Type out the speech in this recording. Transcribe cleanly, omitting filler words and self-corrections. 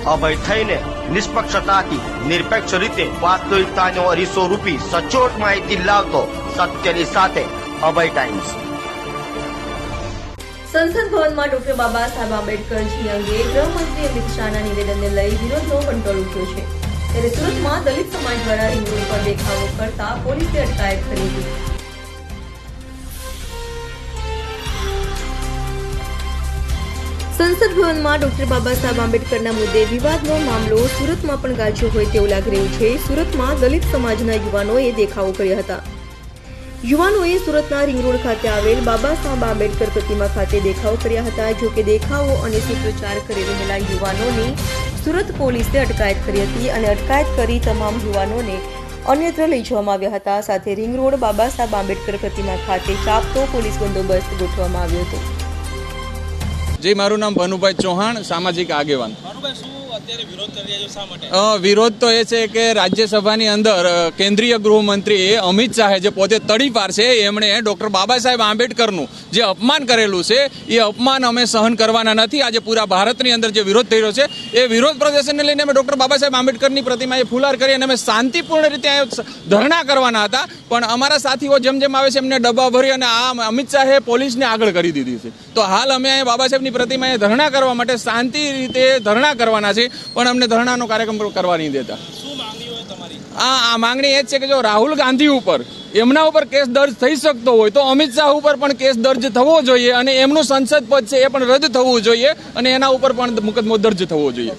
અભય થઈને નિષ્પક્ષતાથી નિરપેક્ષ રીતે વાસ્તવિકતાનો અરીસો રૂપી સચોટ માહિતી લાવતો સત્યની સાથે અભય ટાઈમ્સ। સંસદ ભવનમાં ડોક્ટર બાબા સાહેબ આંબેડકરજી અંગે ગૃહમંત્રી અમિત શાહના નિવેદનને લઈ વિરોધનો કંટ્રોલ ઉઠ્યો છે, ત્યારે સુરતમાં દલિત સમાજ દ્વારા રિંગ રોડ પર દેખાવો કરતા પોલીસે અટકાયત કરી હતી। સંસદ ભવનમાં ડોક્ટર બાબા સાહેબ આંબેડકરના મુદ્દે વિવાદનો મામલો સુરતમાં પણ ગાજ્યો હોય તેવું લાગી રહ્યું છે। સુરતમાં દલિત સમાજના યુવાનોએ દેખાવો કર્યા હતા। યુવાનોએ સુરતના રિંગ રોડ ખાતે આવેલ બાબા સાહેબ આંબેડકર પ્રતિમા ખાતે દેખાવો કર્યા હતા। જો કે દેખાવો અને સૂત્રોચ્ચાર કરી રહેલા યુવાનોની સુરત પોલીસે અટકાયત કરી હતી અને અટકાયત કરી તમામ યુવાનોને અન્યત્ર લઈ જવામાં આવ્યા હતા। સાથે રિંગ રોડ બાબા સાહેબ આંબેડકર પ્રતિમા ખાતે ચાપતો પોલીસ બંદોબસ્ત ગોઠવવામાં આવ્યો હતો। જી, મારું નામ ભનુભાઈ ચૌહાણ, સામાજિક આગેવાન। વિરોધ તો એ છે કે રાજ્યસભાની અંદર કેન્દ્રીય ગૃહમંત્રી અમિત શાહે જે પોતે તડીપાર છે એમણે ડોક્ટર બાબા સાહેબ આંબેડકરનું જે અપમાન કરેલું છે એ અપમાન અમે સહન કરવાના નથી। આજે પૂરા ભારતની અંદર જે વિરોધ થઈ રહ્યો છે એ વિરોધ પ્રદર્શનને લઈને અમે ડોક્ટર બાબા સાહેબ આંબેડકરની પ્રતિમાએ ફુલાર કરી અને અમે શાંતિપૂર્ણ રીતે ધરણા કરવાના હતા, પણ અમારા સાથીઓ જેમ જેમ આવે છે એમને ડબ્બા ભરી અને આ અમિત શાહે પોલીસને આગળ કરી દીધી છે। તો હાલ અમે અહીંયા બાબા સાહેબની પ્રતિમાએ ધરણા કરવા માટે શાંતિ રીતે ધરણા કરવાના છે, પણ અમને ધરણાનો કાર્યક્રમ કરવા નહીં દેતા। આ માંગણી એ જ છે કે જો રાહુલ ગાંધી ઉપર એમના ઉપર કેસ દર્જ થઈ શકતો હોય તો અમિત શાહ ઉપર પણ કેસ દર્જ થવો જોઈએ અને એમનું સંસદ પદ છે એ પણ રદ થવું જોઈએ અને એના ઉપર પણ મુકદ્દમો દર્જ થવો જોઈએ।